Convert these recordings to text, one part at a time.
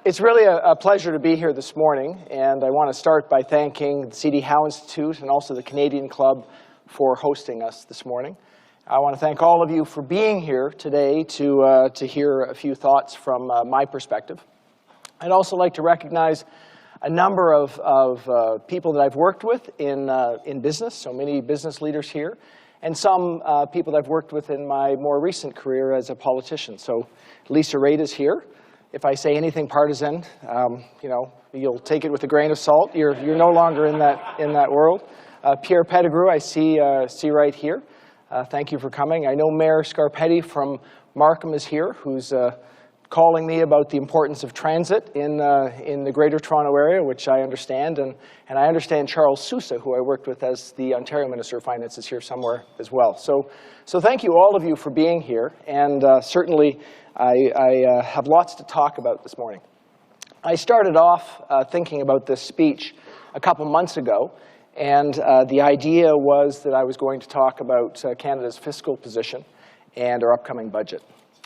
It's really a pleasure to be here this morning, and I want to start by thanking the CD Howe Institute and also the Canadian Club for hosting us this morning. I want to thank all of you for being here today to hear a few thoughts from my perspective. I'd also like to recognize a number of people that I've worked with in business, so many business leaders here, and some people that I've worked with in my more recent career as a politician. So Lisa Raitt is here. If I say anything partisan, you'll take it with a grain of salt. You're no longer in that world. Pierre Pettigrew, I see right here. Thank you for coming. I know Mayor Scarpetti from Markham is here, who's calling me about the importance of transit in the Greater Toronto Area, which I understand, and I understand Charles Sousa, who I worked with as the Ontario Minister of Finance, is here somewhere as well. So thank you, all of you, for being here, and certainly I have lots to talk about this morning. I started off thinking about this speech a couple months ago, and the idea was that I was going to talk about Canada's fiscal position and our upcoming budget.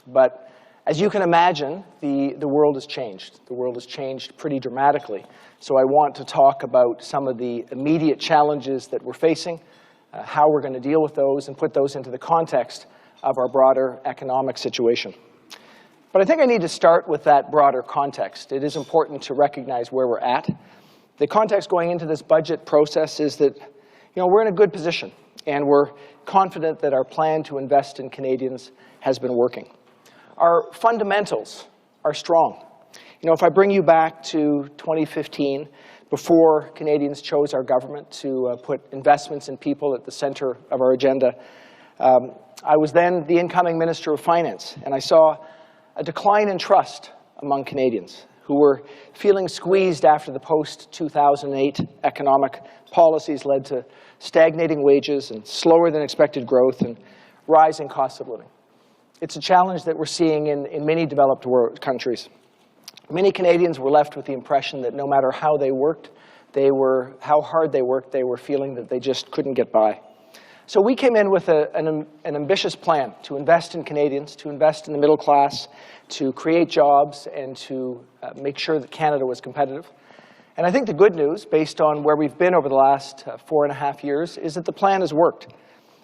But as you can imagine, the world has changed. The world has changed pretty dramatically. So I want to talk about some of the immediate challenges that we're facing, how we're going to deal with those, and put those into the context of our broader economic situation. But I think I need to start with that broader context. It is important to recognize where we're at. The context going into this budget process is that we're in a good position, and we're confident that our plan to invest in Canadians has been working. Our fundamentals are strong. If I bring you back to 2015, before Canadians chose our government to put investments in people at the center of our agenda, I was then the incoming Minister of Finance, and I saw a decline in trust among Canadians who were feeling squeezed after the post-2008 economic policies led to stagnating wages and slower than expected growth and rising costs of living. It's a challenge that we're seeing in many developed countries. Many Canadians were left with the impression that no matter how they worked, how hard they worked, they were feeling that they just couldn't get by. So we came in with an ambitious plan to invest in Canadians, to invest in the middle class, to create jobs, and to make sure that Canada was competitive. And I think the good news, based on where we've been over the last 4.5 years, is that the plan has worked.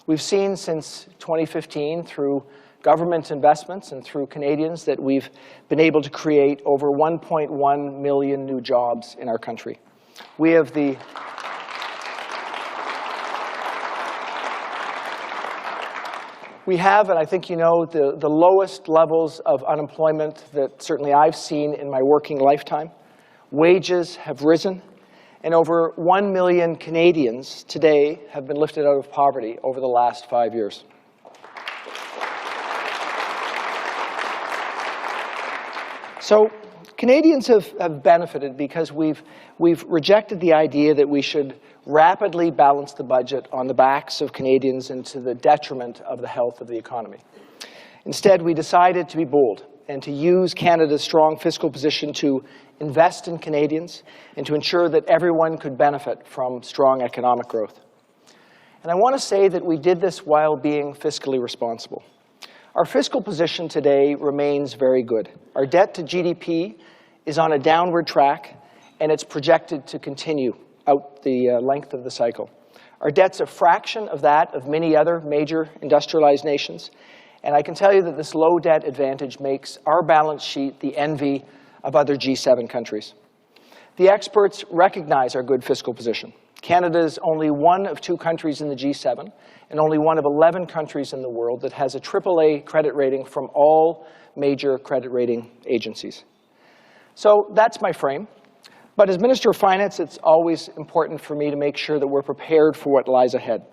We've seen since 2015, through government investments and through Canadians, that we've been able to create over 1.1 million new jobs in our country. We have the and I think the lowest levels of unemployment that certainly I've seen in my working lifetime. Wages have risen, and over 1 million Canadians today have been lifted out of poverty over the last 5 years. So Canadians have benefited because we've rejected the idea that we should rapidly balance the budget on the backs of Canadians and to the detriment of the health of the economy. Instead, we decided to be bold and to use Canada's strong fiscal position to invest in Canadians and to ensure that everyone could benefit from strong economic growth. And I want to say that we did this while being fiscally responsible. Our fiscal position today remains very good. Our debt to GDP is on a downward track, and it's projected to continue out the length of the cycle. Our debt's a fraction of that of many other major industrialized nations, and I can tell you that this low debt advantage makes our balance sheet the envy of other G7 countries. The experts recognize our good fiscal position. Canada is only one of 2 countries in the G7 and only one of 11 countries in the world that has a AAA credit rating from all major credit rating agencies. So that's my frame. But as Minister of Finance, it's always important for me to make sure that we're prepared for what lies ahead.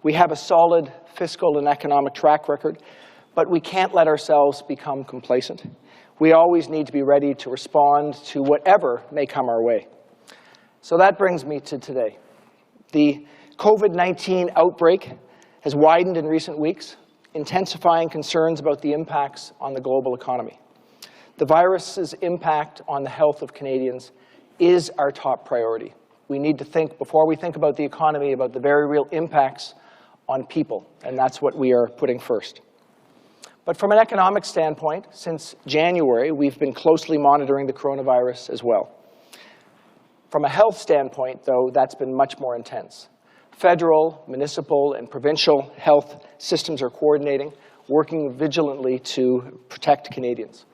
We have a solid fiscal and economic track record, but we can't let ourselves become complacent. We always need to be ready to respond to whatever may come our way. So that brings me to today. The COVID-19 outbreak has widened in recent weeks, intensifying concerns about the impacts on the global economy. The virus's impact on the health of Canadians is our top priority. We need to think, before we think about the economy, about the very real impacts on people, and that's what we are putting first. But from an economic standpoint, since January, we've been closely monitoring the coronavirus as well. From a health standpoint, though, that's been much more intense. Federal, municipal, and provincial health systems are coordinating, working vigilantly to protect Canadians.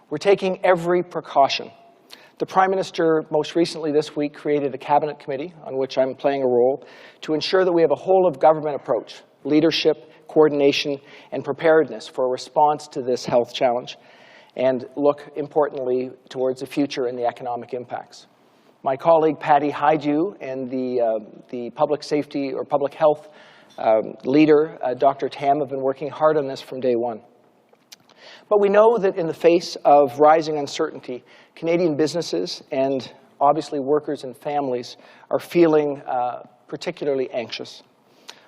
We're taking every precaution. The Prime Minister most recently this week created a cabinet committee, on which I'm playing a role, to ensure that we have a whole-of-government approach, leadership, coordination, and preparedness for a response to this health challenge, and look, importantly, towards the future and the economic impacts. My colleague Patty Hydew and the public safety or public health leader, Dr. Tam, have been working hard on this from day one. But we know that in the face of rising uncertainty, Canadian businesses and obviously workers and families are feeling particularly anxious.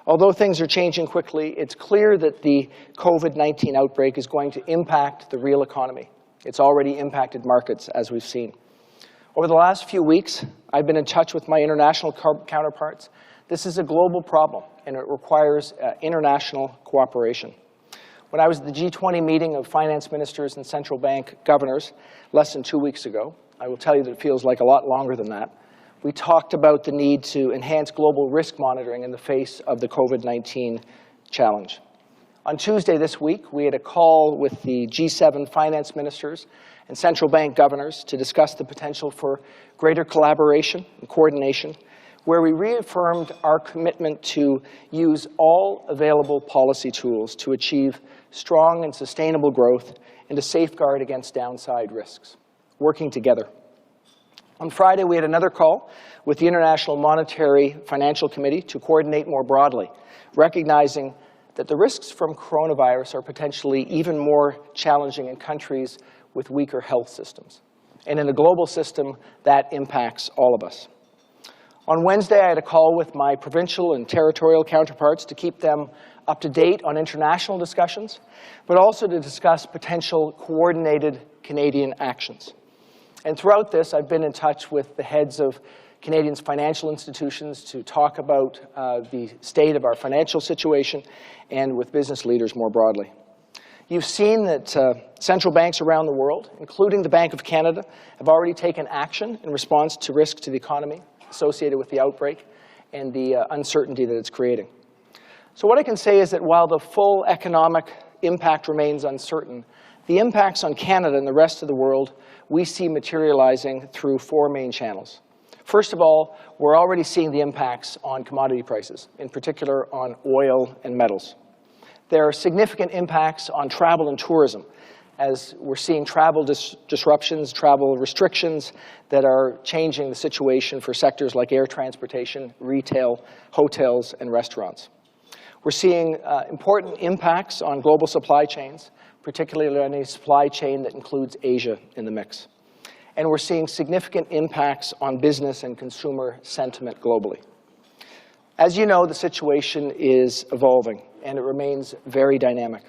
Although things are changing quickly, it's clear that the COVID-19 outbreak is going to impact the real economy. It's already impacted markets, as we've seen. Over the last few weeks, I've been in touch with my international counterparts. This is a global problem, and it requires international cooperation. When I was at the G20 meeting of finance ministers and central bank governors less than 2 weeks ago, I will tell you that it feels like a lot longer than that, we talked about the need to enhance global risk monitoring in the face of the COVID-19 challenge. On Tuesday this week, we had a call with the G7 finance ministers and central bank governors to discuss the potential for greater collaboration and coordination, where we reaffirmed our commitment to use all available policy tools to achieve strong and sustainable growth and to safeguard against downside risks, working together. On Friday, we had another call with the International Monetary Financial Committee to coordinate more broadly, recognizing that the risks from coronavirus are potentially even more challenging in countries with weaker health systems. And in a global system, that impacts all of us. On Wednesday, I had a call with my provincial and territorial counterparts to keep them up to date on international discussions, but also to discuss potential coordinated Canadian actions. And throughout this, I've been in touch with the heads of Canadians' financial institutions to talk about the state of our financial situation and with business leaders more broadly. You've seen that central banks around the world, including the Bank of Canada, have already taken action in response to risk to the economy associated with the outbreak and the uncertainty that it's creating. So what I can say is that while the full economic impact remains uncertain, the impacts on Canada and the rest of the world we see materializing through four main channels. First of all, we're already seeing the impacts on commodity prices, in particular on oil and metals. There are significant impacts on travel and tourism, as we're seeing travel disruptions, travel restrictions that are changing the situation for sectors like air transportation, retail, hotels, and restaurants. We're seeing important impacts on global supply chains, particularly on a supply chain that includes Asia in the mix. And we're seeing significant impacts on business and consumer sentiment globally. As you know, the situation is evolving, and it remains very dynamic.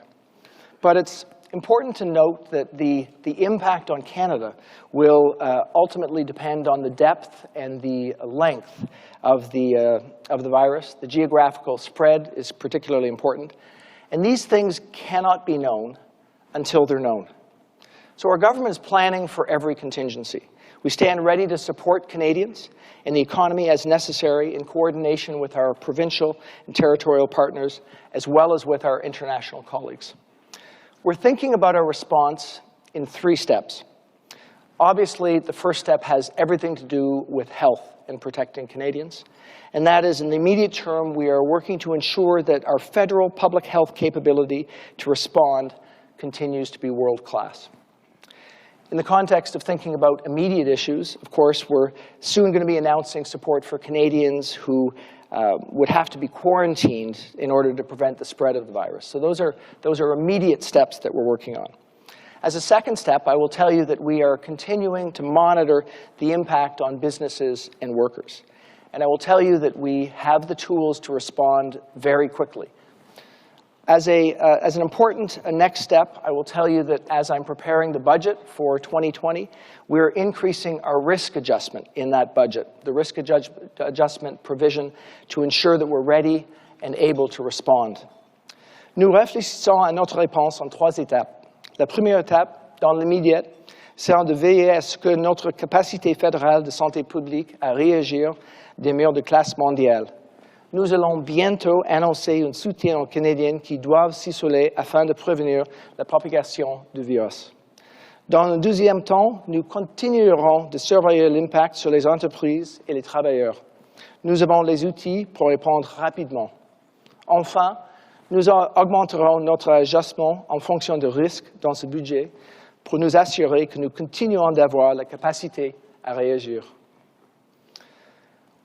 But it's important to note that the impact on Canada will ultimately depend on the depth and the length of the virus. The geographical spread is particularly important. And these things cannot be known until they're known. So our government is planning for every contingency. We stand ready to support Canadians and the economy as necessary in coordination with our provincial and territorial partners, as well as with our international colleagues. We're thinking about our response in 3 steps. Obviously, the first step has everything to do with health and protecting Canadians. And that is, in the immediate term, we are working to ensure that our federal public health capability to respond continues to be world-class. In the context of thinking about immediate issues, of course, we're soon going to be announcing support for Canadians who would have to be quarantined in order to prevent the spread of the virus. So those are immediate steps that we're working on. As a second step, I will tell you that we are continuing to monitor the impact on businesses and workers. And I will tell you that we have the tools to respond very quickly. As an important next step, I will tell you that as I'm preparing the budget for 2020, we're increasing our risk adjustment in that budget, the risk adjustment provision, to ensure that we're ready and able to respond. Nous réfléchissons à notre réponse en 3 étapes. La première étape, dans l'immédiat, sera de veiller à ce que notre capacité fédérale de santé publique à réagir demeure de classe mondiale. Nous allons bientôt annoncer un soutien aux Canadiens qui doivent s'isoler afin de prévenir la propagation du virus. Dans le deuxième temps, nous continuerons de surveiller l'impact sur les entreprises et les travailleurs. Nous avons les outils pour répondre rapidement. Enfin, nous augmenterons notre ajustement en fonction des risques dans ce budget pour nous assurer que nous continuons d'avoir la capacité à réagir.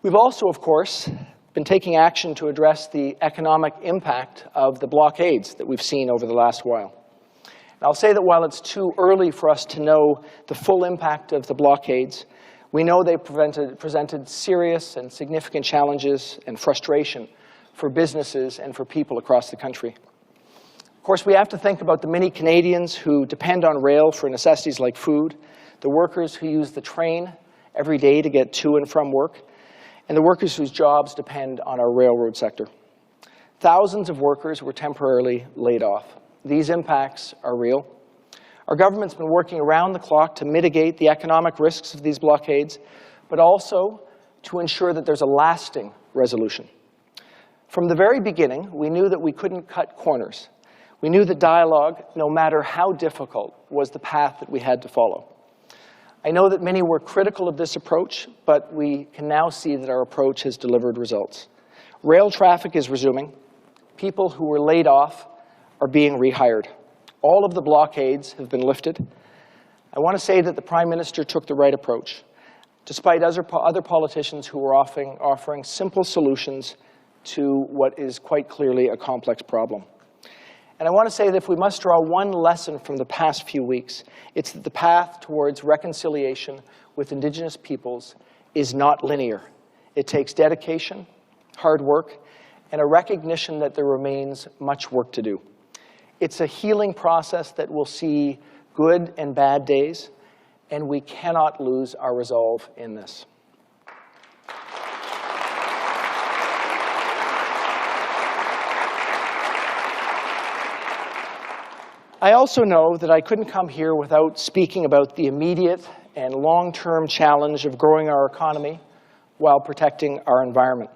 We've also, of course, been taking action to address the economic impact of the blockades that we've seen over the last while. And I'll say that while it's too early for us to know the full impact of the blockades, we know they presented serious and significant challenges and frustration for businesses and for people across the country. Of course, we have to think about the many Canadians who depend on rail for necessities like food, the workers who use the train every day to get to and from work, and the workers whose jobs depend on our railroad sector. Thousands of workers were temporarily laid off. These impacts are real. Our government's been working around the clock to mitigate the economic risks of these blockades, but also to ensure that there's a lasting resolution. From the very beginning, we knew that we couldn't cut corners. We knew that dialogue, no matter how difficult, was the path that we had to follow. I know that many were critical of this approach, but we can now see that our approach has delivered results. Rail traffic is resuming. People who were laid off are being rehired. All of the blockades have been lifted. I want to say that the Prime Minister took the right approach, despite other politicians who were offering simple solutions to what is quite clearly a complex problem. And I want to say that if we must draw one lesson from the past few weeks, it's that the path towards reconciliation with Indigenous peoples is not linear. It takes dedication, hard work, and a recognition that there remains much work to do. It's a healing process that will see good and bad days, and we cannot lose our resolve in this. I also know that I couldn't come here without speaking about the immediate and long-term challenge of growing our economy while protecting our environment.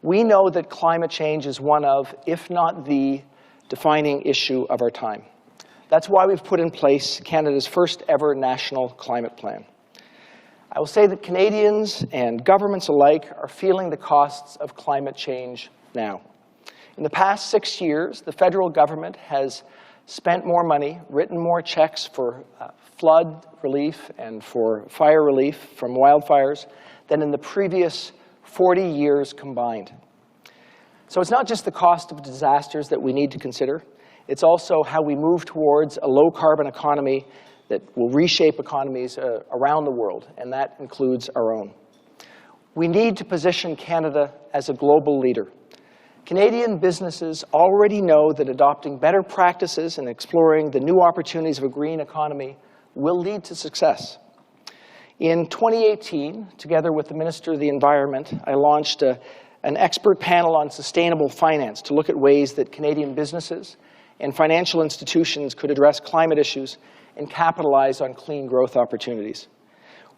We know that climate change is one of, if not the, defining issue of our time. That's why we've put in place Canada's first ever national climate plan. I will say that Canadians and governments alike are feeling the costs of climate change now. In the past 6 years, the federal government has spent more money, written more checks for flood relief and for fire relief from wildfires than in the previous 40 years combined. So it's not just the cost of disasters that we need to consider. It's also how we move towards a low-carbon economy that will reshape economies around the world, and that includes our own. We need to position Canada as a global leader. Canadian businesses already know that adopting better practices and exploring the new opportunities of a green economy will lead to success. In 2018, together with the Minister of the Environment, I launched an expert panel on sustainable finance to look at ways that Canadian businesses and financial institutions could address climate issues and capitalize on clean growth opportunities.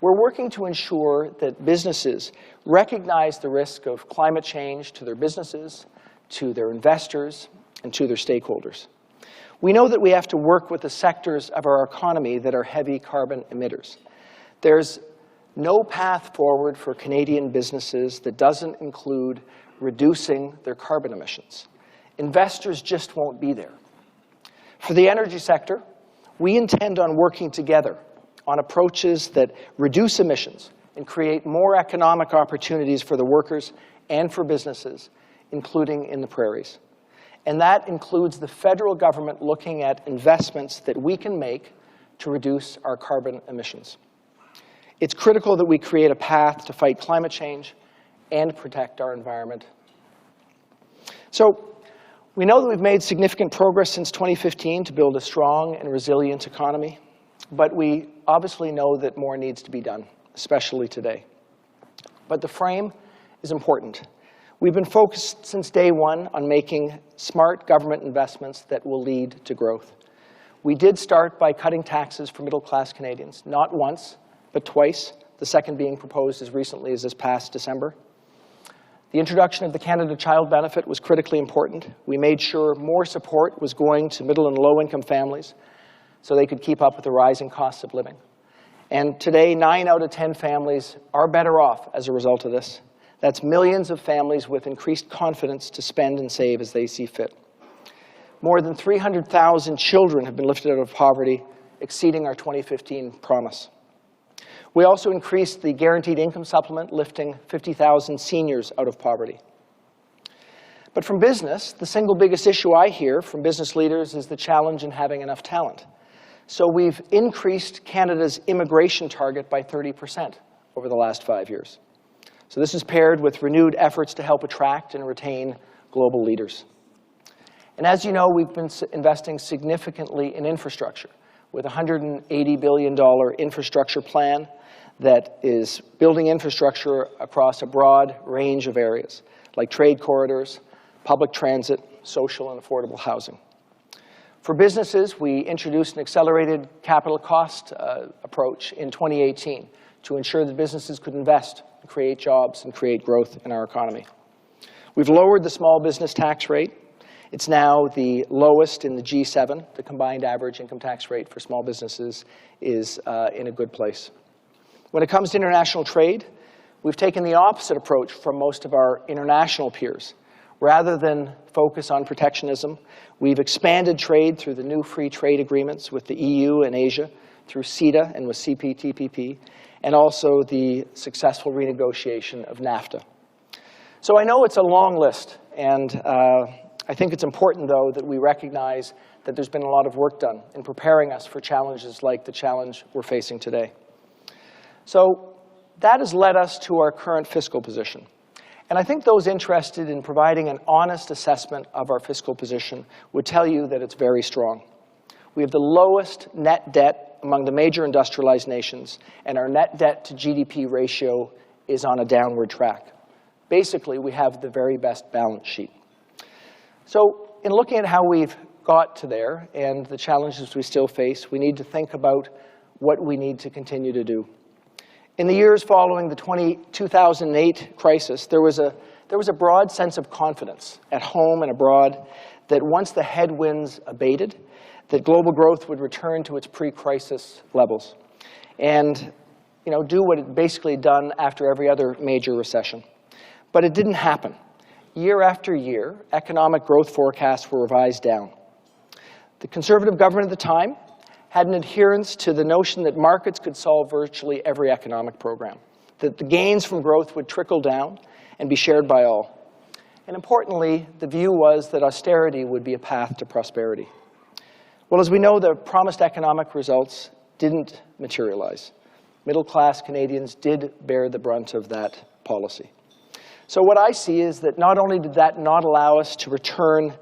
We're working to ensure that businesses recognize the risk of climate change to their businesses, to their investors, and to their stakeholders. We know that we have to work with the sectors of our economy that are heavy carbon emitters. There's no path forward for Canadian businesses that doesn't include reducing their carbon emissions. Investors just won't be there. For the energy sector, we intend on working together on approaches that reduce emissions and create more economic opportunities for the workers and for businesses, including in the prairies. And that includes the federal government looking at investments that we can make to reduce our carbon emissions. It's critical that we create a path to fight climate change and protect our environment. So we know that we've made significant progress since 2015 to build a strong and resilient economy, but we obviously know that more needs to be done, especially today. But the frame is important. We've been focused since day one on making smart government investments that will lead to growth. We did start by cutting taxes for middle-class Canadians, not once, but twice, the second being proposed as recently as this past December. The introduction of the Canada Child Benefit was critically important. We made sure more support was going to middle and low-income families so they could keep up with the rising costs of living. And today, 9 out of 10 families are better off as a result of this. That's millions of families with increased confidence to spend and save as they see fit. More than 300,000 children have been lifted out of poverty, exceeding our 2015 promise. We also increased the guaranteed income supplement, lifting 50,000 seniors out of poverty. But from business, the single biggest issue I hear from business leaders is the challenge in having enough talent. So we've increased Canada's immigration target by 30% over the last 5 years. So this is paired with renewed efforts to help attract and retain global leaders. And as you know, we've been investing significantly in infrastructure with a $180 billion infrastructure plan that is building infrastructure across a broad range of areas, like trade corridors, public transit, social and affordable housing. For businesses, we introduced an accelerated capital cost approach in 2018 to ensure that businesses could invest, create jobs, and create growth in our economy. We've lowered the small business tax rate. It's now the lowest in the G7. The combined average income tax rate for small businesses is in a good place. When it comes to international trade, we've taken the opposite approach from most of our international peers. Rather than focus on protectionism, we've expanded trade through the new free trade agreements with the EU and Asia, through CETA and with CPTPP, and also the successful renegotiation of NAFTA. So I know it's a long list, and I think it's important, though, that we recognize that there's been a lot of work done in preparing us for challenges like the challenge we're facing today. So that has led us to our current fiscal position. And I think those interested in providing an honest assessment of our fiscal position would tell you that it's very strong. We have the lowest net debt among the major industrialized nations, and our net debt to GDP ratio is on a downward track. Basically, we have the very best balance sheet. So in looking at how we've got to there and the challenges we still face, we need to think about what we need to continue to do. In the years following the 2008 crisis, there was a broad sense of confidence at home and abroad that once the headwinds abated, that global growth would return to its pre-crisis levels and do what it basically done after every other major recession. But it didn't happen. Year after year, economic growth forecasts were revised down. The Conservative government at the time had an adherence to the notion that markets could solve virtually every economic program, that the gains from growth would trickle down and be shared by all. And importantly, the view was that austerity would be a path to prosperity. Well, as we know, the promised economic results didn't materialize. Middle-class Canadians did bear the brunt of that policy. So what I see is that not only did that not allow us to return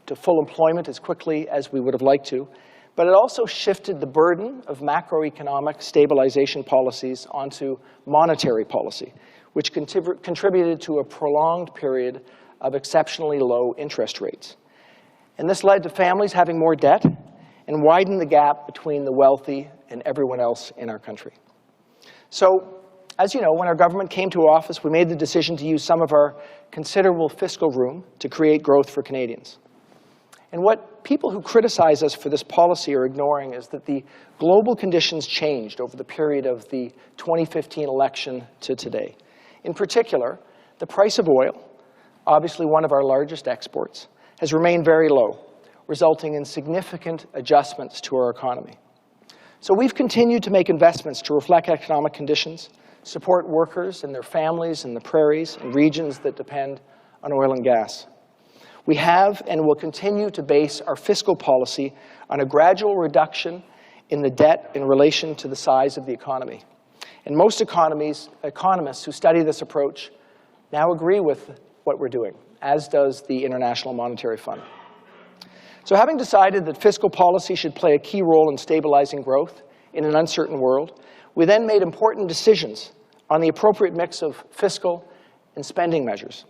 to full employment as quickly as we would have liked to, but it also shifted the burden of macroeconomic stabilization policies onto monetary policy, which contributed to a prolonged period of exceptionally low interest rates. And this led to families having more debt and widened the gap between the wealthy and everyone else in our country. So, as you know, when our government came to office, we made the decision to use some of our considerable fiscal room to create growth for Canadians. And what people who criticize us for this policy are ignoring is that the global conditions changed over the period of the 2015 election to today. In particular, the price of oil, obviously one of our largest exports, has remained very low, resulting in significant adjustments to our economy. So we've continued to make investments to reflect economic conditions, support workers and their families in the prairies and regions that depend on oil and gas. We have and will continue to base our fiscal policy on a gradual reduction in the debt in relation to the size of the economy. And most economists who study this approach now agree with what we're doing, as does the International Monetary Fund. So having decided that fiscal policy should play a key role in stabilizing growth in an uncertain world, we then made important decisions on the appropriate mix of fiscal and spending measures.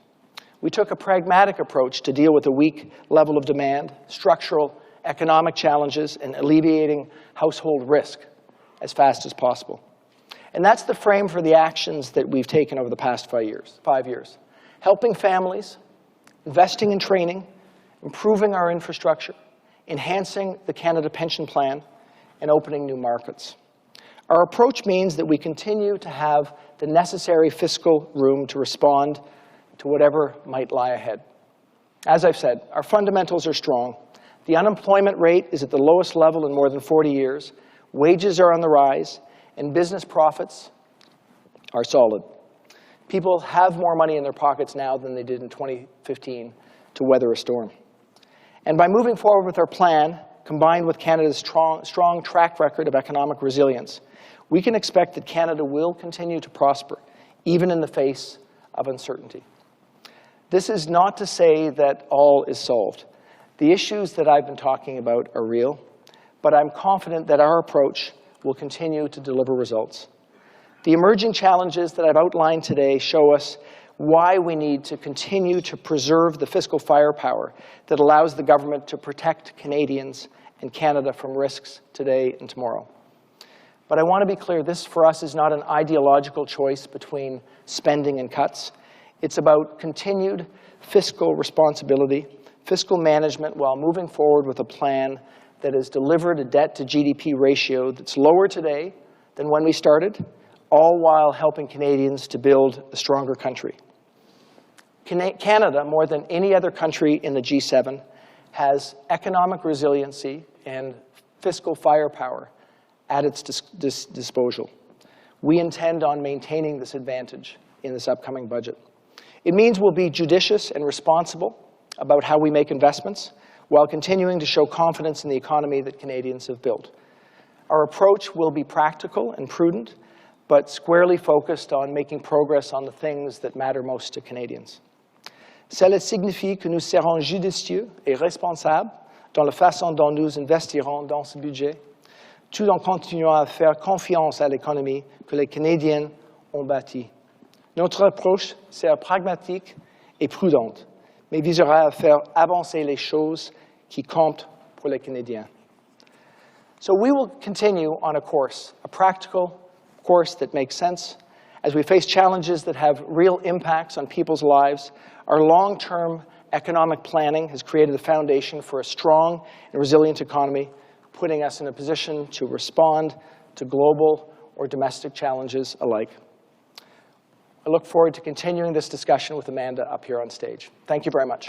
We took a pragmatic approach to deal with the weak level of demand, structural economic challenges, and alleviating household risk as fast as possible. And that's the frame for the actions that we've taken over the past 5 years. Helping families, investing in training, improving our infrastructure, enhancing the Canada Pension Plan, and opening new markets. Our approach means that we continue to have the necessary fiscal room to respond to whatever might lie ahead. As I've said, our fundamentals are strong. The unemployment rate is at the lowest level in more than 40 years. Wages are on the rise, and business profits are solid. People have more money in their pockets now than they did in 2015 to weather a storm. And by moving forward with our plan, combined with Canada's strong track record of economic resilience, we can expect that Canada will continue to prosper, even in the face of uncertainty. This is not to say that all is solved. The issues that I've been talking about are real, but I'm confident that our approach will continue to deliver results. The emerging challenges that I've outlined today show us why we need to continue to preserve the fiscal firepower that allows the government to protect Canadians and Canada from risks today and tomorrow. But I want to be clear, this for us is not an ideological choice between spending and cuts. It's about continued fiscal responsibility, fiscal management, while moving forward with a plan that has delivered a debt-to-GDP ratio that's lower today than when we started, all while helping Canadians to build a stronger country. Canada, more than any other country in the G7, has economic resiliency and fiscal firepower at its disposal. We intend on maintaining this advantage in this upcoming budget. It means we'll be judicious and responsible about how we make investments while continuing to show confidence in the economy that Canadians have built. Our approach will be practical and prudent, but squarely focused on making progress on the things that matter most to Canadians. Cela signifie que nous serons judicieux et responsables dans la façon dont nous investirons dans ce budget, tout en continuant à faire confiance à l'économie que les Canadiens ont bâtie. Notre approche sera pragmatique et prudente, mais visera à faire avancer les choses qui comptent pour les Canadiens. So we will continue on a practical course that makes sense as we face challenges that have real impacts on people's lives. Our long-term economic planning has created the foundation for a strong and resilient economy, putting us in a position to respond to global or domestic challenges alike. I look forward to continuing this discussion with Amanda up here on stage. Thank you very much.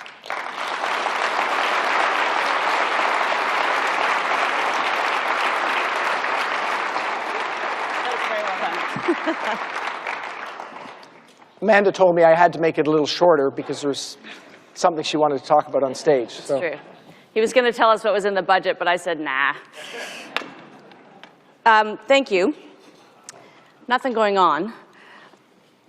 Amanda told me I had to make it a little shorter because there's something she wanted to talk about on stage. That's true. He was going to tell us what was in the budget, but I said, nah. Thank you. Nothing going on.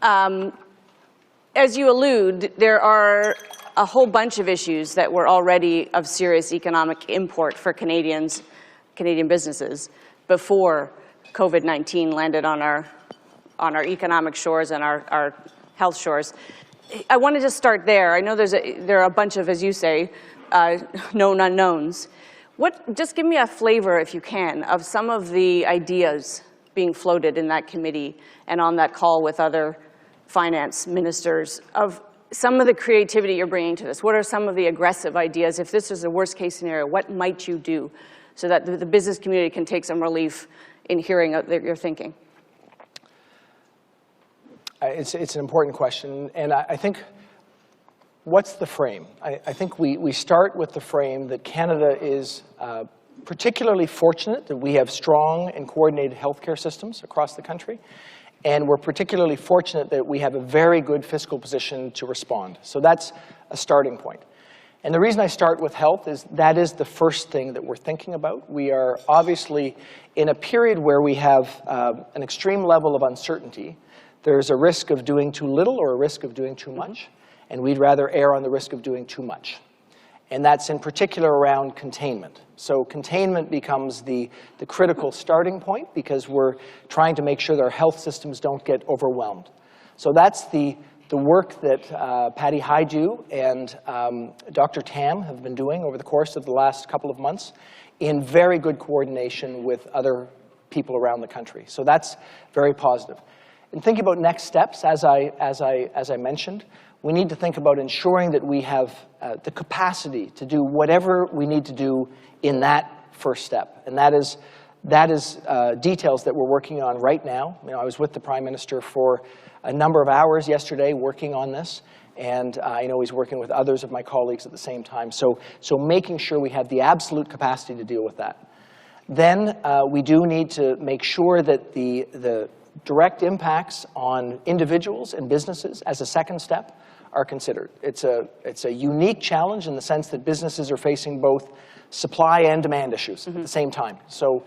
As you allude, there are a whole bunch of issues that were already of serious economic import for Canadian businesses before COVID-19 landed on our economic shores and our health shores. I wanted to start there. I know there are a bunch of, as you say, known unknowns. Just give me a flavor, if you can, of some of the ideas being floated in that committee and on that call with other finance ministers, of some of the creativity you're bringing to this. What are some of the aggressive ideas? If this is a worst-case scenario, what might you do so that the business community can take some relief in hearing your thinking? It's an important question, and I think, what's the frame? I think we start with the frame that Canada is particularly fortunate that we have strong and coordinated healthcare systems across the country, and we're particularly fortunate that we have a very good fiscal position to respond. So that's a starting point. And the reason I start with health is that is the first thing that we're thinking about. We are obviously in a period where we have an extreme level of uncertainty. There's a risk of doing too little or a risk of doing too much, and we'd rather err on the risk of doing too much. And that's in particular around containment. So containment becomes the critical starting point because we're trying to make sure that our health systems don't get overwhelmed. So that's the the work that Patty Hydew and Dr. Tam have been doing over the course of the last couple of months in very good coordination with other people around the country. So that's very positive. And thinking about next steps, as I mentioned, we need to think about ensuring that we have the capacity to do whatever we need to do in that first step. And that is details that we're working on right now. I was with the Prime Minister for a number of hours yesterday working on this, and I know he's working with others of my colleagues at the same time. So making sure we have the absolute capacity to deal with that. Then we do need to make sure that the direct impacts on individuals and businesses as a second step are considered. It's a unique challenge in the sense that businesses are facing both supply and demand issues at the same time. So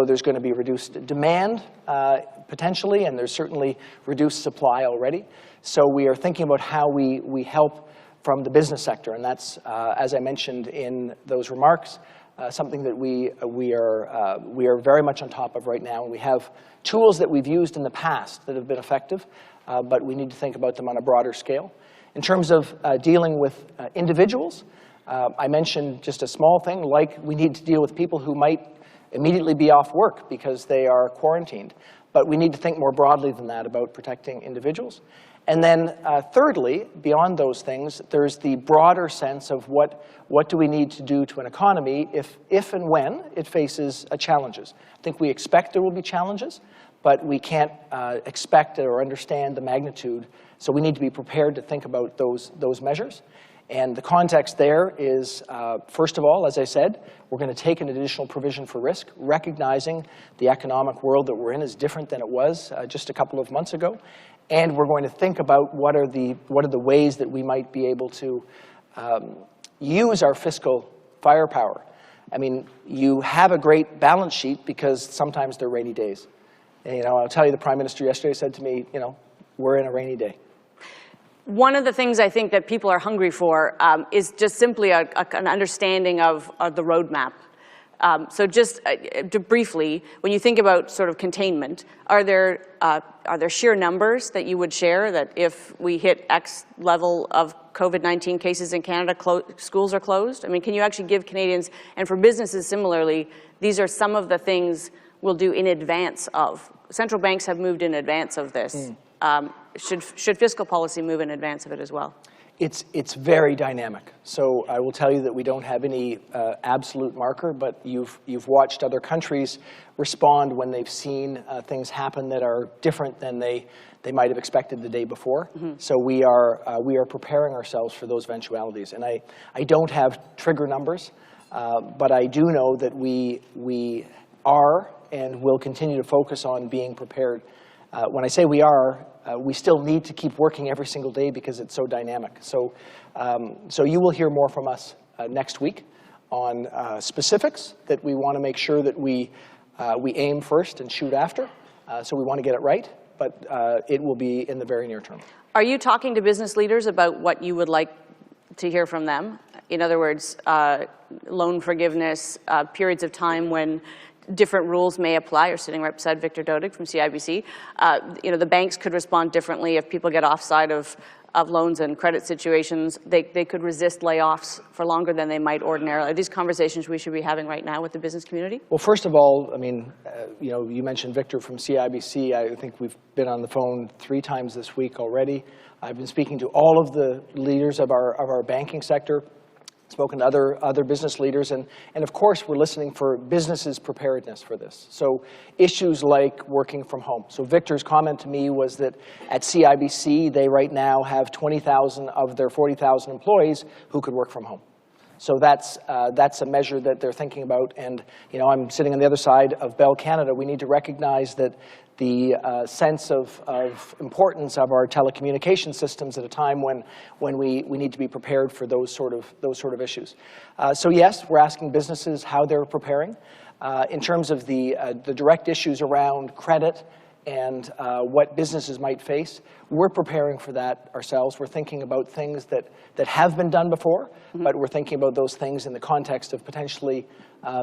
there's going to be reduced demand potentially, and there's certainly reduced supply already. So we are thinking about how we help from the business sector, and that's, as I mentioned in those remarks, something that we are very much on top of right now. We have tools that we've used in the past that have been effective, but we need to think about them on a broader scale. In terms of dealing with individuals, I mentioned just a small thing, like we need to deal with people who might immediately be off work because they are quarantined. But we need to think more broadly than that about protecting individuals. And then thirdly, beyond those things, there's the broader sense of what do we need to do to an economy if and when it faces challenges. I think we expect there will be challenges, but we can't expect or understand the magnitude. So we need to be prepared to think about those measures. And the context there is, first of all, as I said, we're going to take an additional provision for risk, recognizing the economic world that we're in is different than it was just a couple of months ago. And we're going to think about what are the ways that we might be able to use our fiscal firepower. I mean, you have a great balance sheet because sometimes they're rainy days. And, I'll tell you, the Prime Minister yesterday said to me, we're in a rainy day. One of the things I think that people are hungry for is just simply an understanding of the roadmap. So just briefly, when you think about sort of containment, are there sheer numbers that you would share that if we hit X level of COVID-19 cases in Canada, schools are closed? I mean, can you actually give Canadians, and for businesses similarly, these are some of the things we'll do in advance of. Central banks have moved in advance of this. Should fiscal policy move in advance of it as well? It's very dynamic. So I will tell you that we don't have any absolute marker, but you've watched other countries respond when they've seen things happen that are different than they might have expected the day before. So we are preparing ourselves for those eventualities. And I don't have trigger numbers, but I do know that we are and will continue to focus on being prepared. When I say we are, we still need to keep working every single day because it's so dynamic. So you will hear more from us next week on specifics that we want to make sure that we aim first and shoot after. So we want to get it right, but it will be in the very near term. Are you talking to business leaders about what you would like to hear from them? In other words, loan forgiveness, periods of time when different rules may apply. You're sitting right beside Victor Dodig from CIBC. The banks could respond differently if people get offside of loans and credit situations. They could resist layoffs for longer than they might ordinarily. Are these conversations we should be having right now with the business community? Well, first of all, I mean, you mentioned Victor from CIBC. I think we've been on the phone 3 times this week already. I've been speaking to all of the leaders of our banking sector, spoken to other business leaders, and of course we're listening for businesses' preparedness for this. So issues like working from home. So Victor's comment to me was that at CIBC they right now have 20,000 of their 40,000 employees who could work from home. So that's a measure that they're thinking about. And I'm sitting on the other side of Bell Canada. We need to recognize that the sense of importance of our telecommunication systems at a time when we need to be prepared for those sort of issues. So yes, we're asking businesses how they're preparing. In terms of the direct issues around credit and what businesses might face. We're preparing for that ourselves. We're thinking about things that have been done before, but we're thinking about those things in the context of potentially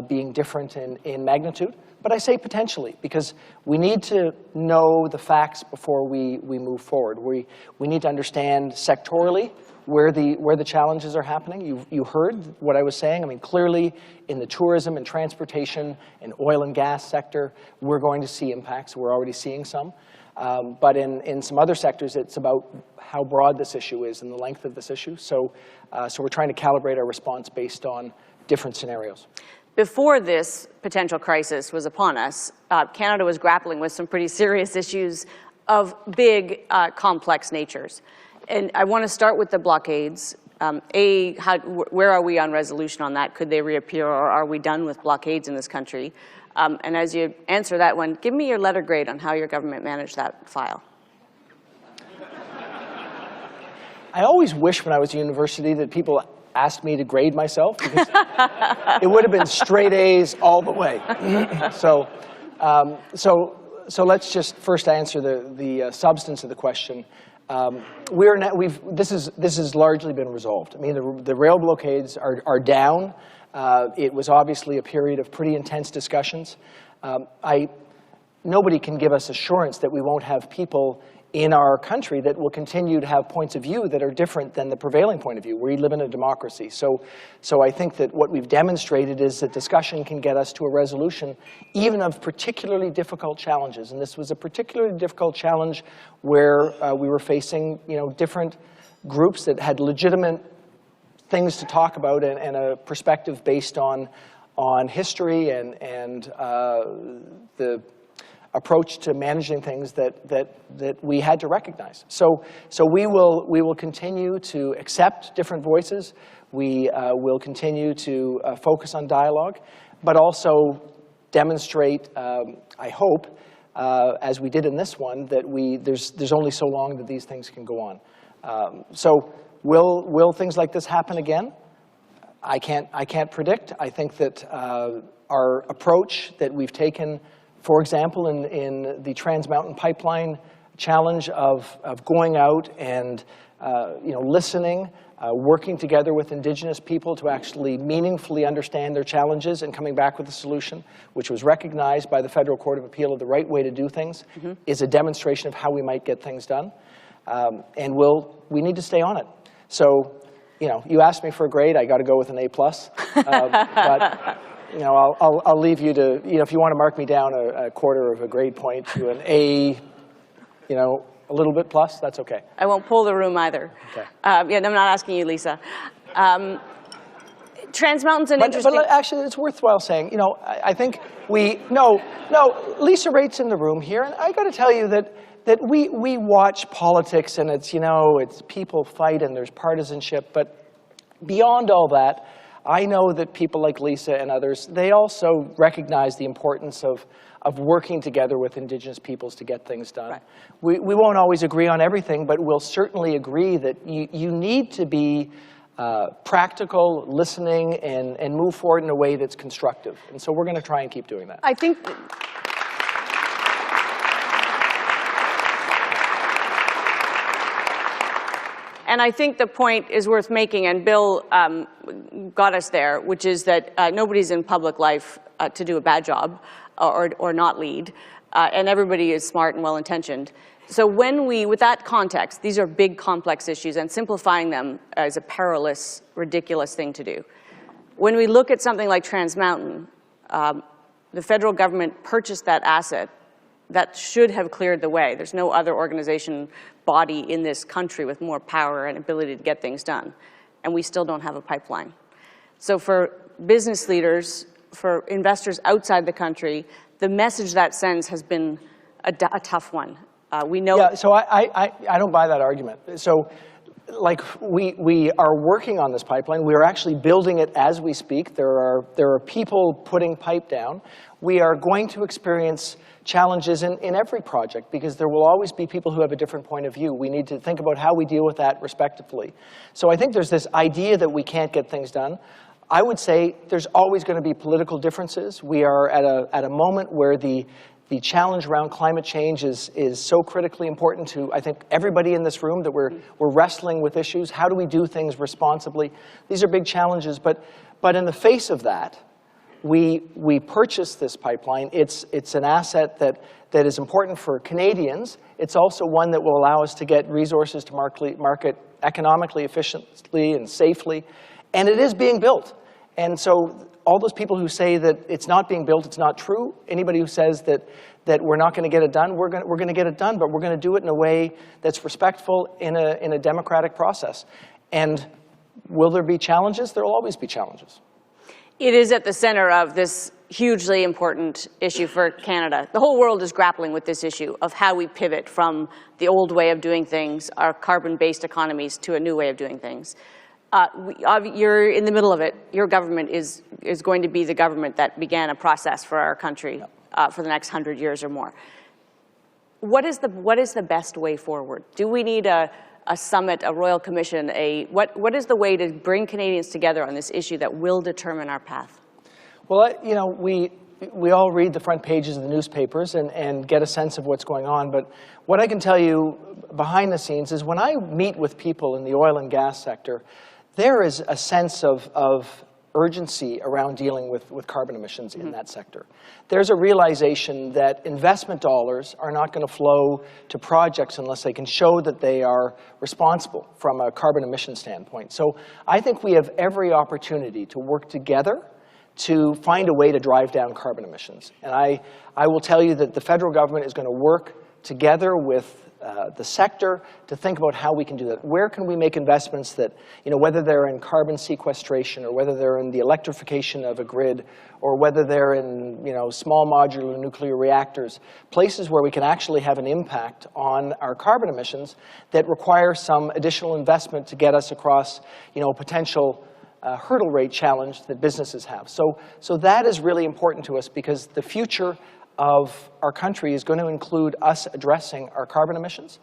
being different in magnitude. But I say potentially, because we need to know the facts before we move forward. We need to understand sectorally where the challenges are happening. You heard what I was saying. I mean, clearly in the tourism and transportation and oil and gas sector, we're going to see impacts. We're already seeing some. But in some other sectors, it's about how broad this issue is and the length of this issue. So we're trying to calibrate our response based on different scenarios. Before this potential crisis was upon us, Canada was grappling with some pretty serious issues of big, complex natures. And I want to start with the blockades. Where are we on resolution on that? Could they reappear, or are we done with blockades in this country? And as you answer that one, give me your letter grade on how your government managed that file. I always wish when I was at university that people asked me to grade myself, because it would have been straight A's all the way. So let's just first answer the substance of the question. This has largely been resolved. I mean, the rail blockades are down. It was obviously a period of pretty intense discussions. Nobody can give us assurance that we won't have people in our country that will continue to have points of view that are different than the prevailing point of view. We live in a democracy. So I think that what we've demonstrated is that discussion can get us to a resolution even of particularly difficult challenges. And this was a particularly difficult challenge where we were facing, different groups that had legitimate things to talk about and a perspective based on history and the approach to managing things that we had to recognize. So we will continue to accept different voices. We will continue to focus on dialogue, but also demonstrate, I hope, as we did in this one, that there's only so long that these things can go on. So will things like this happen again? I can't predict. I think that our approach that we've taken, for example, in the Trans Mountain Pipeline challenge of going out and listening, working together with Indigenous people to actually meaningfully understand their challenges and coming back with a solution, which was recognized by the Federal Court of Appeal of the right way to do things, is a demonstration of how we might get things done. And we need to stay on it. So, you asked me for a grade, I got to go with an A+. But I'll leave you to, if you want to mark me down a quarter of a grade point to an A, a little bit plus, that's okay. I won't pull the room either. Okay. I'm not asking you, Lisa. Trans Mountain's an interesting... But actually, it's worthwhile saying, I think Lisa Rate's in the room here, and I got to tell you that we watch politics, and it's people fight and there's partisanship, but beyond all that, I know that people like Lisa and others, they also recognize the importance of working together with Indigenous peoples to get things done. Right. We won't always agree on everything, but we'll certainly agree that you need to be practical, listening, and move forward in a way that's constructive. And so we're going to try and keep doing that. I think... And I think the point is worth making, and Bill got us there, which is that nobody's in public life to do a bad job or not lead, and everybody is smart and well-intentioned. So with that context, these are big, complex issues, and simplifying them is a perilous, ridiculous thing to do. When we look at something like Trans Mountain, the federal government purchased that asset that should have cleared the way. There's no other organization, body in this country with more power and ability to get things done. And we still don't have a pipeline. So for business leaders, for investors outside the country, the message that sends has been a tough one. We know... Yeah, so I don't buy that argument. So we are working on this pipeline. We are actually building it as we speak. There are people putting pipe down. We are going to experience challenges in every project because there will always be people who have a different point of view. We need to think about how we deal with that respectively. So I think there's this idea that we can't get things done. I would say there's always going to be political differences. We are at a moment where the the challenge around climate change is so critically important to, I think, everybody in this room, that we're wrestling with issues. How do we do things responsibly? These are big challenges, but in the face of that, we purchased this pipeline. It's an asset that is important for Canadians. It's also one that will allow us to get resources to market economically, efficiently, and safely. And it is being built. And so all those people who say that it's not being built, it's not true. Anybody who says that we're not going to get it done, we're going to get it done, but we're going to do it in a way that's respectful in a democratic process. And will there be challenges? There will always be challenges. It is at the center of this hugely important issue for Canada. The whole world is grappling with this issue of how we pivot from the old way of doing things, our carbon-based economies, to a new way of doing things. You're in the middle of it. Your government is going to be the government that began a process for our country for the next 100 years or more. What is the best way forward? Do we need a summit, a royal commission? What is the way to bring Canadians together on this issue that will determine our path? Well, you know, we all read the front pages of the newspapers and get a sense of what's going on. But what I can tell you behind the scenes is when I meet with people in the oil and gas sector, there is a sense of urgency around dealing with carbon emissions in that sector. There's a realization that investment dollars are not going to flow to projects unless they can show that they are responsible from a carbon emission standpoint. So I think we have every opportunity to work together to find a way to drive down carbon emissions. And I will tell you that the federal government is going to work together with the sector to think about how we can do that. Where can we make investments that, you know, whether they're in carbon sequestration or whether they're in the electrification of a grid or whether they're in, you know, small modular nuclear reactors, places where we can actually have an impact on our carbon emissions that require some additional investment to get us across, you know, a potential hurdle rate challenge that businesses have. So that is really important to us because the future of our country is going to include us addressing our carbon emissions.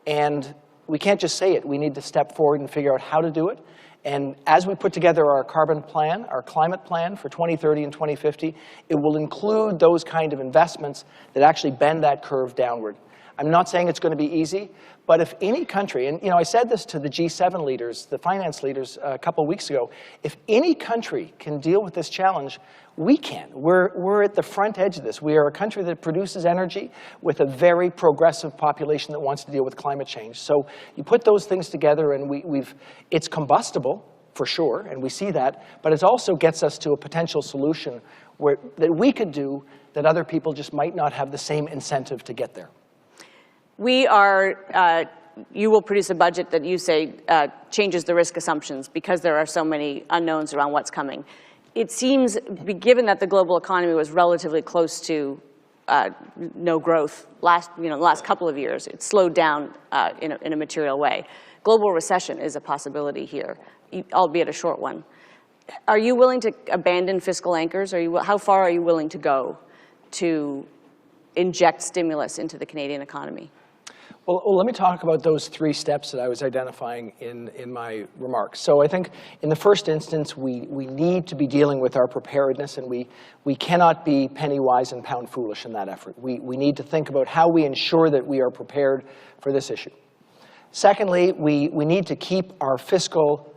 And we can't just say it. We need to step forward and figure out how to do it. And as we put together our carbon plan, our climate plan for 2030 and 2050, it will include those kind of investments that actually bend that curve downward. I'm not saying it's going to be easy, but if any country, and you know, I said this to the G7 leaders, the finance leaders, a couple of weeks ago, if any country can deal with this challenge, we can. We're at the front edge of this. We are a country that produces energy with a very progressive population that wants to deal with climate change. So you put those things together and it's combustible, for sure, and we see that, but it also gets us to a potential solution that we could do that other people just might not have the same incentive to get there. You will produce a budget that you say changes the risk assumptions because there are so many unknowns around what's coming. It seems, given that the global economy was relatively close to no growth the last couple of years, it slowed down in a material way. Global recession is a possibility here, albeit a short one. Are you willing to abandon fiscal anchors? How far are you willing to go to inject stimulus into the Canadian economy? Well, let me talk about those three steps that I was identifying in my remarks. So I think in the first instance, we need to be dealing with our preparedness, and we cannot be penny wise and pound foolish in that effort. We need to think about how we ensure that we are prepared for this issue. Secondly, we need to keep our fiscal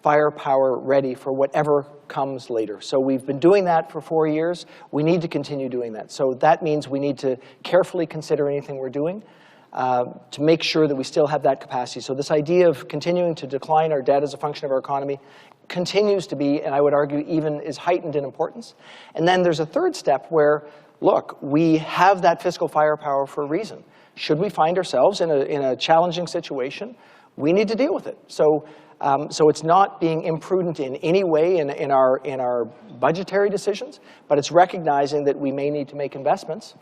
firepower ready for whatever comes later. So we've been doing that for 4 years. We need to continue doing that. So that means we need to carefully consider anything we're doing to make sure that we still have that capacity. So this idea of continuing to decline our debt as a function of our economy continues to be, and I would argue even is heightened in importance. And then there's a third step where, look, we have that fiscal firepower for a reason. Should we find ourselves in a challenging situation, we need to deal with it. So it's not being imprudent in any way in our budgetary decisions, but it's recognizing that we may need to make investments.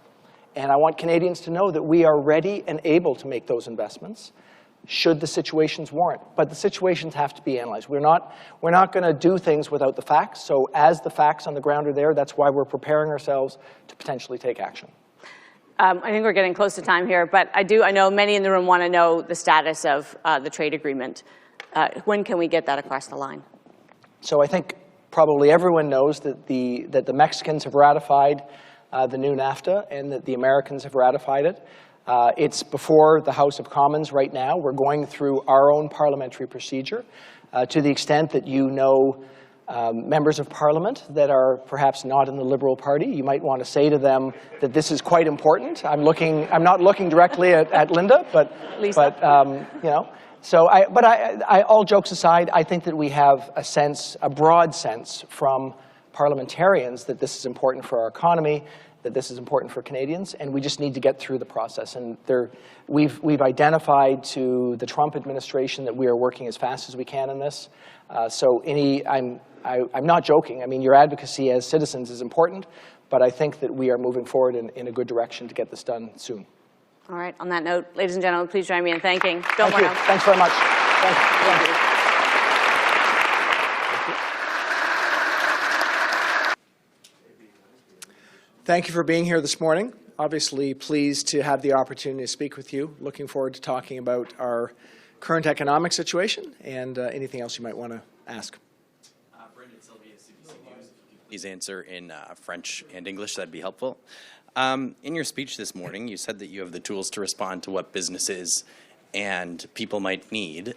And I want Canadians to know that we are ready and able to make those investments should the situations warrant. But the situations have to be analyzed. We're not going to do things without the facts. So as the facts on the ground are there, that's why we're preparing ourselves to potentially take action. I think we're getting close to time here, but I know many in the room want to know the status of the trade agreement. When can we get that across the line? So I think probably everyone knows that the Mexicans have ratified the new NAFTA, and that the Americans have ratified it. It's before the House of Commons right now. We're going through our own parliamentary procedure. To the extent that you know members of Parliament that are perhaps not in the Liberal Party, you might want to say to them that this is quite important. I'm not looking directly at Linda, but you know. So, all jokes aside, I think that we have a broad sense from parliamentarians that this is important for our economy, that this is important for Canadians, and we just need to get through the process. And we've identified to the Trump administration that we are working as fast as we can in this. I'm not joking. I mean, your advocacy as citizens is important, but I think that we are moving forward in a good direction to get this done soon. All right. On that note, ladies and gentlemen, please join me in thanking Bill Morneau. Thanks very much. Thank you. Thank you for being here this morning. Obviously pleased to have the opportunity to speak with you. Looking forward to talking about our current economic situation and anything else you might want to ask. Brendan Sylvia, CBC News. Please answer in French and English. That'd be helpful. In your speech this morning, you said that you have the tools to respond to what businesses and people might need.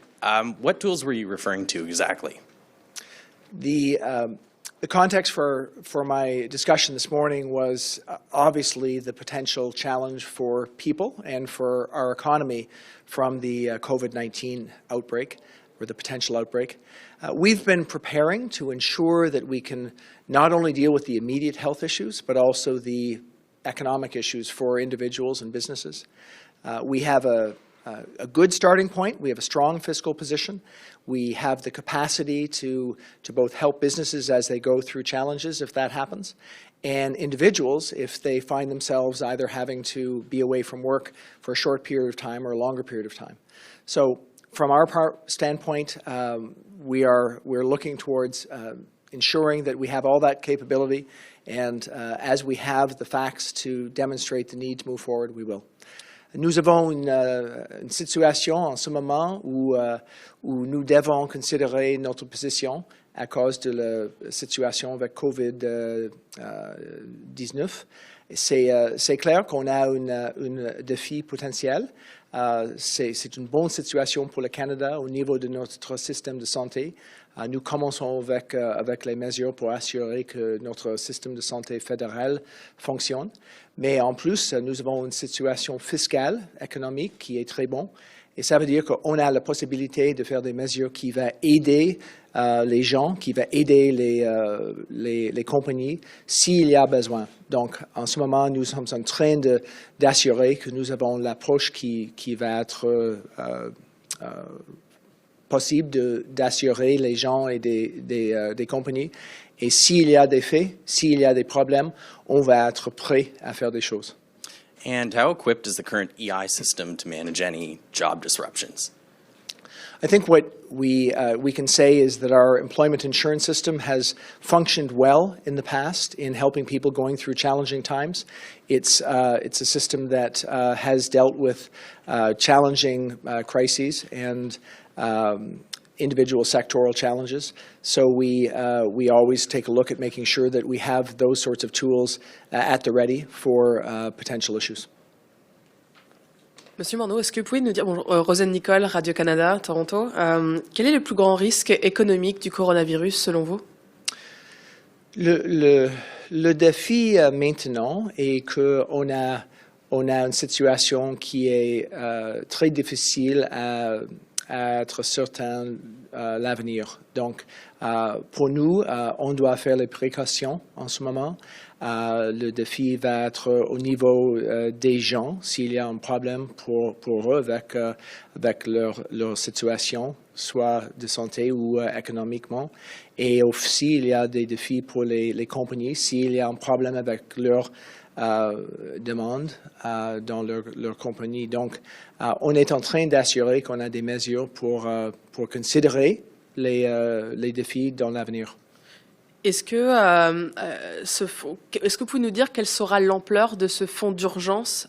What tools were you referring to exactly? The context for my discussion this morning was obviously the potential challenge for people and for our economy from the COVID-19 outbreak, or the potential outbreak. We've been preparing to ensure that we can not only deal with the immediate health issues, but also the economic issues for individuals and businesses. We have a good starting point. We have a strong fiscal position. We have the capacity to both help businesses as they go through challenges, if that happens, and individuals if they find themselves either having to be away from work for a short period of time or a longer period of time. So from our standpoint, we're looking towards ensuring that we have all that capability, and as we have the facts to demonstrate the need to move forward, we will. Nous avons une situation en ce moment où nous devons considérer notre position à cause de la situation avec COVID-19. C'est clair qu'on a un défi potentiel. C'est une bonne situation pour le Canada au niveau de notre système de santé. Nous commençons avec les mesures pour assurer que notre système de santé fédéral fonctionne. Mais en plus, nous avons une situation fiscale, économique qui est très bonne. Et ça veut dire qu'on a la possibilité de faire des mesures qui vont aider les gens, qui vont aider les compagnies s'il y a besoin. Donc, en ce moment, nous sommes en train d'assurer que nous avons l'approche qui va être possible d'assurer les gens et des compagnies. Et s'il y a des faits, s'il y a des problèmes, on va être prêt à faire des choses. And how equipped is the current EI system to manage any job disruptions? I think what we can say is that our employment insurance system has functioned well in the past in helping people going through challenging times. It's a system that has dealt with challenging crises and individual sectoral challenges. So we always take a look at making sure that we have those sorts of tools at the ready for potential issues. Monsieur Morneau, est-ce que vous pouvez nous dire, bonjour, Rosane Nicole, Radio-Canada, Toronto, quel est le plus grand risque économique du coronavirus selon vous? Le défi maintenant est qu'on a une situation qui est très difficile à être certain l'avenir. Donc, pour nous, on doit faire les précautions en ce moment. Le défi va être au niveau des gens, s'il y a un problème pour eux avec leur situation, soit de santé ou économiquement. Et aussi, il y a des défis pour les compagnies, s'il y a un problème avec leur demande dans leur compagnie. Donc, on est en train d'assurer qu'on a des mesures pour considérer les défis dans l'avenir. Est-ce que vous pouvez nous dire quelle sera l'ampleur de ce fonds d'urgence?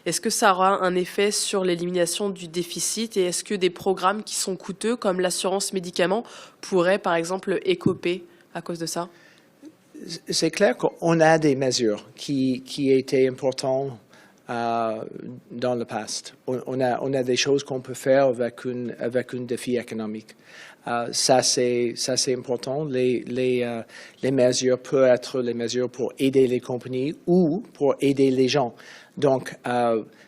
Est-ce que ça aura un effet sur l'élimination du déficit? Et est-ce que des programmes qui sont coûteux, comme l'assurance médicaments, pourraient, par exemple, écoper à cause de ça? C'est clair qu'on a des mesures qui étaient importantes dans le passé. On a des choses qu'on peut faire avec un défi économique. Ça c'est important. Les mesures peuvent être les mesures pour aider les compagnies ou pour aider les gens. Donc,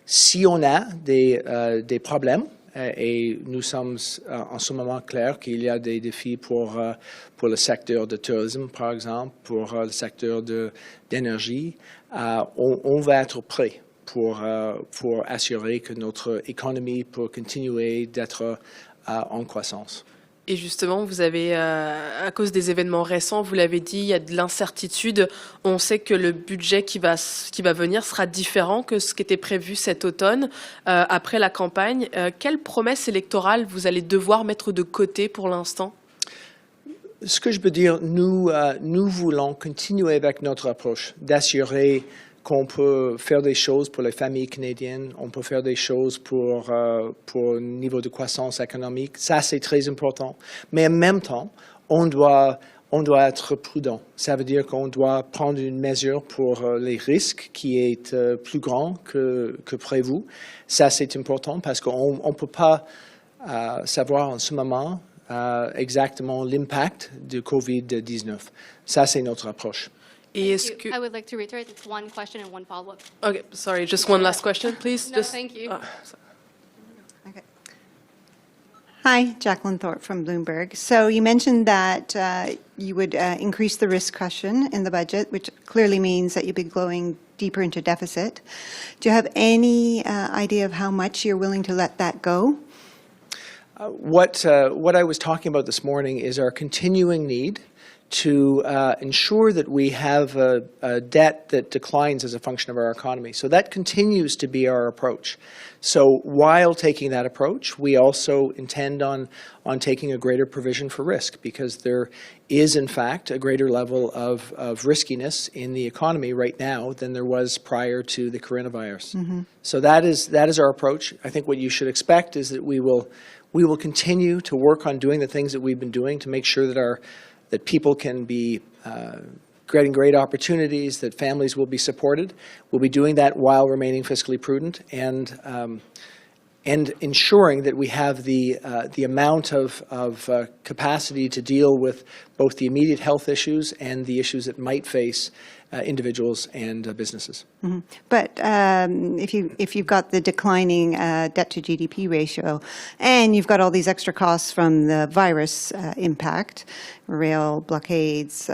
si on a des problèmes, et nous sommes en ce moment clairs qu'il y a des défis pour le secteur du tourisme, par exemple, pour le secteur d'énergie, on va être prêt pour assurer que notre économie peut continuer d'être en croissance. Et justement, vous avez, à cause des événements récents, vous l'avez dit, il y a de l'incertitude. On sait que le budget qui va venir sera différent que ce qui était prévu cet automne, après la campagne. Quelles promesses électorales vous allez devoir mettre de côté pour l'instant? Ce que je peux dire, nous voulons continuer avec notre approche d'assurer qu'on peut faire des choses pour les familles canadiennes, on peut faire des choses pour le niveau de croissance économique. Ça, c'est très important. Mais en même temps, on doit être prudent. Ça veut dire qu'on doit prendre une mesure pour les risques qui est plus grand que prévu. Ça, c'est important parce qu'on ne peut pas savoir en ce moment exactement l'impact de COVID-19. Ça, c'est notre approche. Et est-ce que... I would like to reiterate, it's one question and one follow-up. Okay, sorry, just one last question, please. No, thank you. Okay. Hi, Jacqueline Thorpe from Bloomberg. So you mentioned that you would increase the risk cushion in the budget, which clearly means that you'd be going deeper into deficit. Do you have any idea of how much you're willing to let that go? What I was talking about this morning is our continuing need to ensure that we have a debt that declines as a function of our economy. So that continues to be our approach. So while taking that approach, we also intend on taking a greater provision for risk, because there is, in fact, a greater level of riskiness in the economy right now than there was prior to the coronavirus. Mm-hmm. So that is our approach. I think what you should expect is that we will continue to work on doing the things that we've been doing to make sure that people can be getting great opportunities, that families will be supported. We'll be doing that while remaining fiscally prudent and ensuring that we have the amount of capacity to deal with both the immediate health issues and the issues that might face individuals and businesses. Mm-hmm. But if you've got the declining debt to GDP ratio, and you've got all these extra costs from the virus impact, rail blockades,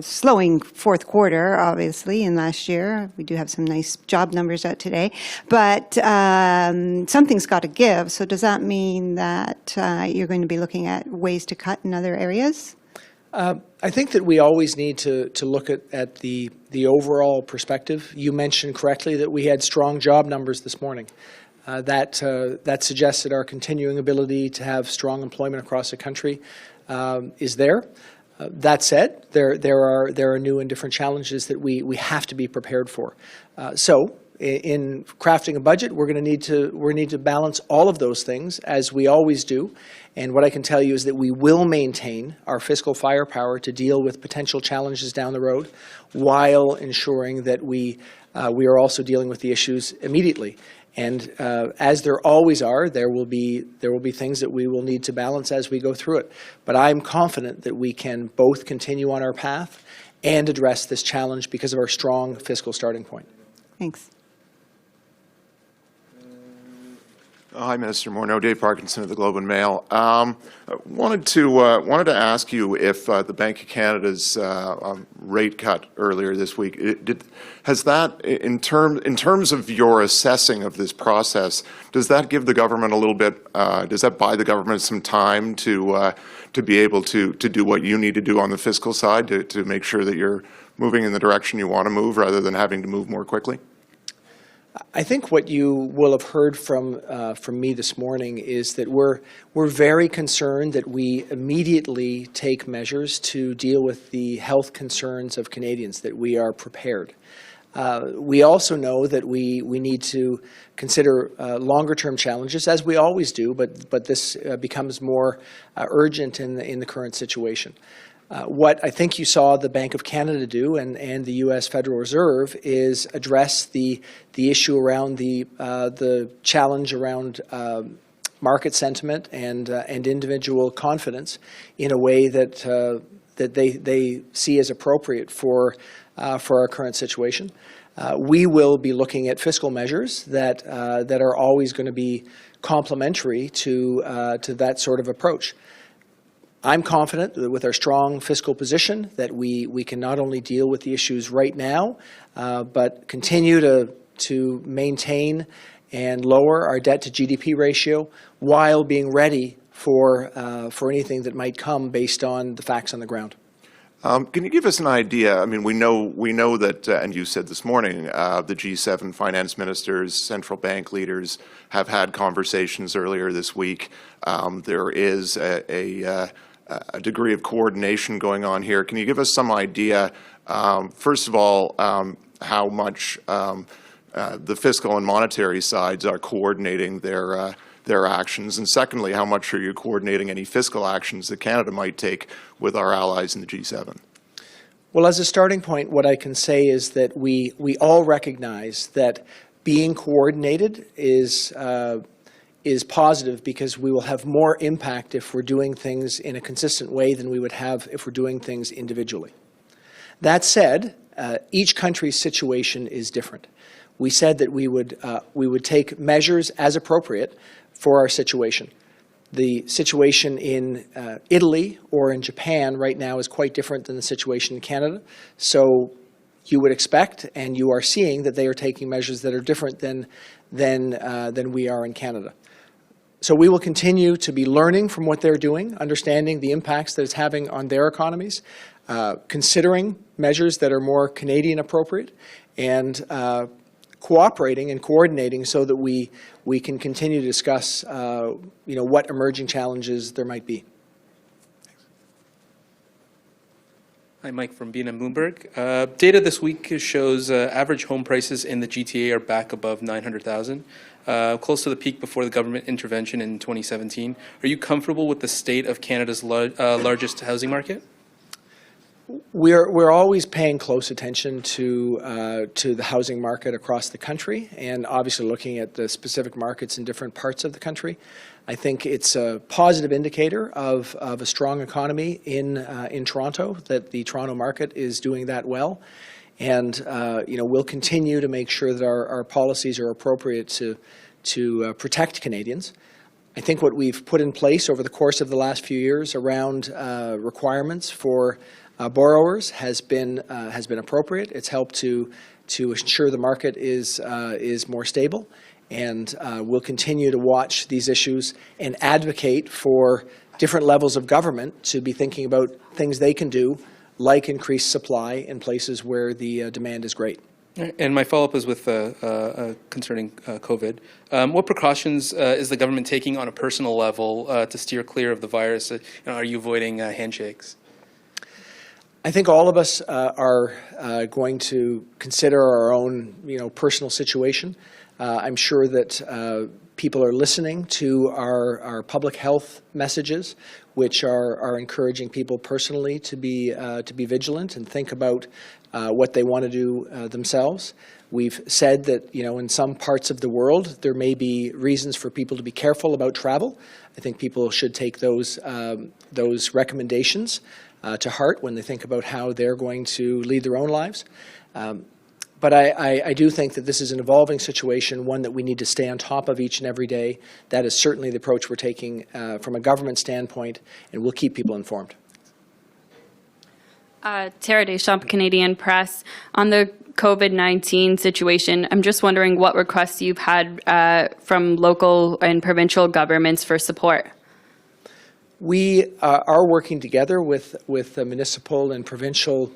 slowing fourth quarter, obviously, in last year. We do have some nice job numbers out today. But something's got to give. So does that mean that you're going to be looking at ways to cut in other areas? I think that we always need to look at the overall perspective. You mentioned correctly that we had strong job numbers this morning. That suggests that our continuing ability to have strong employment across the country is there. That said, there are new and different challenges that we have to be prepared for. So in crafting a budget, we're going to need to balance all of those things, as we always do. And what I can tell you is that we will maintain our fiscal firepower to deal with potential challenges down the road, while ensuring that we are also dealing with the issues immediately. And as there always are, there will be things that we will need to balance as we go through it. But I'm confident that we can both continue on our path and address this challenge because of our strong fiscal starting point. Thanks. Hi, Minister Morneau. Dave Parkinson of the Globe and Mail. Wanted to ask you if the Bank of Canada's rate cut earlier this week, has that, in terms of your assessing of this process, does that give the government a little bit? Does that buy the government some time to be able to do what you need to do on the fiscal side to make sure that you're moving in the direction you want to move, rather than having to move more quickly? I think what you will have heard from me this morning is that we're very concerned that we immediately take measures to deal with the health concerns of Canadians, that we are prepared. We also know that we need to consider longer-term challenges, as we always do, but this becomes more urgent in the current situation. What I think you saw the Bank of Canada do and the U.S. Federal Reserve is address the issue around the challenge around market sentiment and individual confidence in a way that they see as appropriate for our current situation. We will be looking at fiscal measures that are always going to be complementary to that sort of approach. I'm confident that with our strong fiscal position that we can not only deal with the issues right now, but continue to maintain and lower our debt to GDP ratio while being ready for anything that might come based on the facts on the ground. Can you give us an idea? I mean, we know that, and you said this morning, the G7 finance ministers, central bank leaders have had conversations earlier this week. There is a degree of coordination going on here. Can you give us some idea, first of all, how much the fiscal and monetary sides are coordinating their actions, and secondly, how much are you coordinating any fiscal actions that Canada might take with our allies in the G7? Well, as a starting point, what I can say is that we all recognize that being coordinated is positive because we will have more impact if we're doing things in a consistent way than we would have if we're doing things individually. That said, each country's situation is different. We said that we would take measures as appropriate for our situation. The situation in Italy or in Japan right now is quite different than the situation in Canada. So you would expect, and you are seeing, that they are taking measures that are different than we are in Canada. So we will continue to be learning from what they're doing, understanding the impacts that it's having on their economies, considering measures that are more Canadian appropriate, and cooperating and coordinating so that we can continue to discuss what emerging challenges there might be. Hi, Mike from BNN Bloomberg. Data this week shows average home prices in the GTA are back above 900,000, close to the peak before the government intervention in 2017. Are you comfortable with the state of Canada's largest housing market? We're always paying close attention to the housing market across the country, and obviously looking at the specific markets in different parts of the country. I think it's a positive indicator of a strong economy in Toronto, that the Toronto market is doing that well, and we'll continue to make sure that our policies are appropriate to protect Canadians. I think what we've put in place over the course of the last few years around requirements for borrowers has been appropriate. It's helped to ensure the market is more stable, and we'll continue to watch these issues and advocate for different levels of government to be thinking about things they can do, like increased supply in places where the demand is great. And my follow-up is with concerning COVID. What precautions is the government taking on a personal level to steer clear of the virus? Are you avoiding handshakes? I think all of us are going to consider our own, personal situation. I'm sure that people are listening to our public health messages, which are encouraging people personally to be vigilant and think about what they want to do themselves. We've said that, in some parts of the world, there may be reasons for people to be careful about travel. I think people should take those recommendations to heart when they think about how they're going to lead their own lives. But I do think that this is an evolving situation, one that we need to stay on top of each and every day. That is certainly the approach we're taking from a government standpoint, and we'll keep people informed. Tara Deschamps, Canadian Press. On the COVID-19 situation, I'm just wondering what requests you've had from local and provincial governments for support. We are working together with municipal and provincial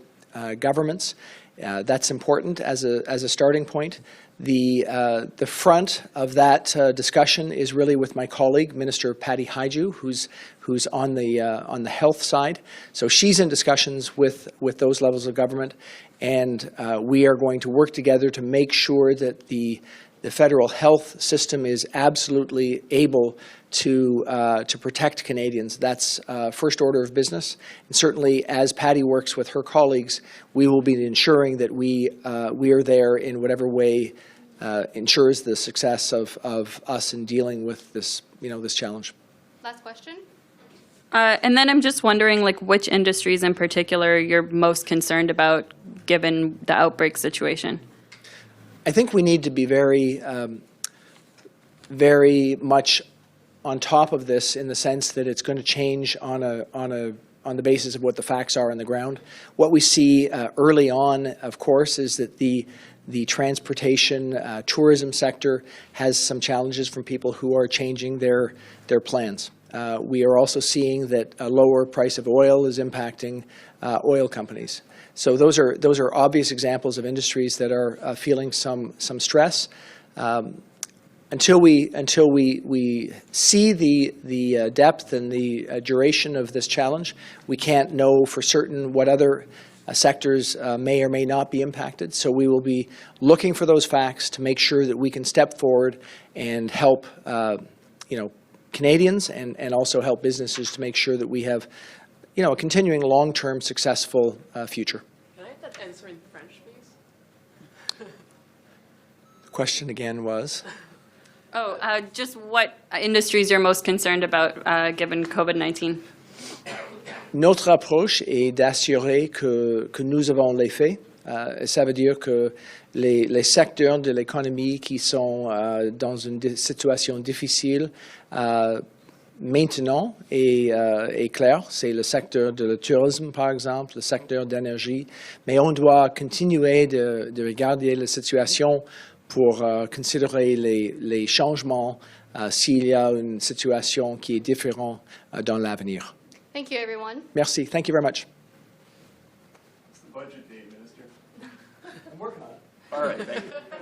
governments. That's important as a starting point. The front of that discussion is really with my colleague, Minister Patty Haiju, who's on the health side. So she's in discussions with those levels of government, and we are going to work together to make sure that the the federal health system is absolutely able to protect Canadians. That's first order of business. And certainly, as Patty works with her colleagues, we will be ensuring that we are there in whatever way ensures the success of us in dealing with this, this challenge. Last question. And then I'm just wondering, like, which industries in particular you're most concerned about given the outbreak situation? I think we need to be very, very much on top of this in the sense that it's going to change on the basis of what the facts are on the ground. What we see early on, of course, is that the transportation, tourism sector has some challenges from people who are changing their plans. We are also seeing that a lower price of oil is impacting oil companies. So those are obvious examples of industries that are feeling some stress. Until we see the depth and the duration of this challenge, we can't know for certain what other sectors may or may not be impacted. So we will be looking for those facts to make sure that we can step forward and help Canadians and also help businesses to make sure that we have a continuing long-term successful future. Can I have that answer in French, please? The question again was? Just what industries you're most concerned about given COVID-19? Notre approche est d'assurer que nous avons les faits. Ça veut dire que les secteurs de l'économie qui sont dans une situation difficile maintenant est clair. C'est le secteur de tourisme, par exemple, le secteur d'énergie. Mais on doit continuer de regarder la situation pour considérer les changements s'il y a une situation qui est différente dans l'avenir. Thank you, everyone. Merci. Thank you very much. It's the budget day, Minister. I'm working on it. All right, thank you.